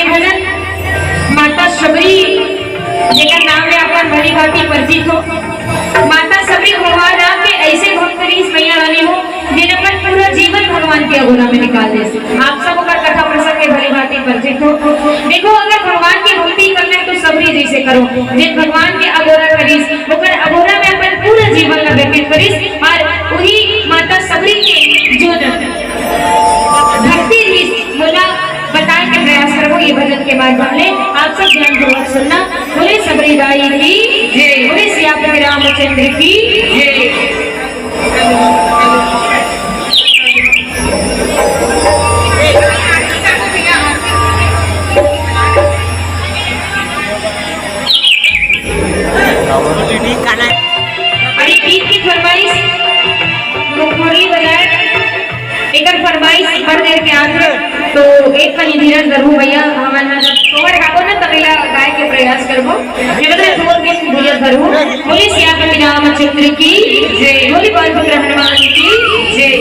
ये भजन माता सबरी जेकर नाम में आपन भली भांति परिचित हो। माता सबरी भगवान राम के ऐसे भक्त इस मैया वाली हो जिन्हें अपन पूरा जीवन भगवान के अगोरा में निकाल दे। आप सब का कथा प्रसंग के भली भांति परिचित हो। देखो अगर भगवान की भक्ति करना है तो सबरी जैसे करो, जिन भगवान के अगोरा करीस ओकर अगोरा में अपन पूरा जीवन का व्यतीत करीस। और वही माता सबरी के जो भक्ति बोला बताए के प्रयास करो। ये भजन के बाद वाले आप सब ध्यानपूर्वक सुनना। बोले सबरी दाई की जय, बोले सियापति रामचंद्र की जय। अरे गीत की फरमाइश मुरली बजाए एक फरमाइश भर देर के आगे तो एक कनी धीरज धरू भैया हमारा जब तोड़ खाको ना तबेला गाय के प्रयास करबो। ये बदले तोड़ के धीरज धरू। बोले सियापति रामचंद्र की जय, बोले बालभद्र हनुमान की जय।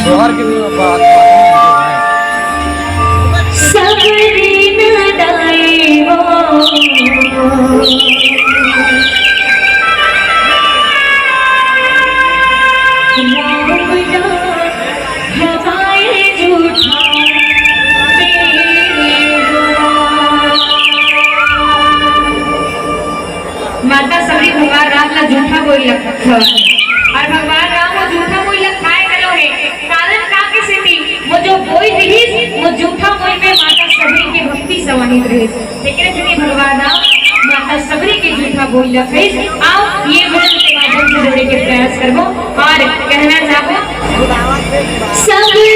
सोहर की बात सबरी नदाई वो माता सबरी भगवान राम ला झूठा बोल रखा और भगवान राम वो झूठा बोल खाए गलो है। कारण का के सेती वो जो बोई रही वो झूठा बोल में माता सबरी की भक्ति समाहित रही। लेकिन जब भगवान राम माता सबरी के झूठा बोल रखे आओ ये भजन के माध्यम से जोड़ने के प्रयास करबो और कहना चाहो सबरी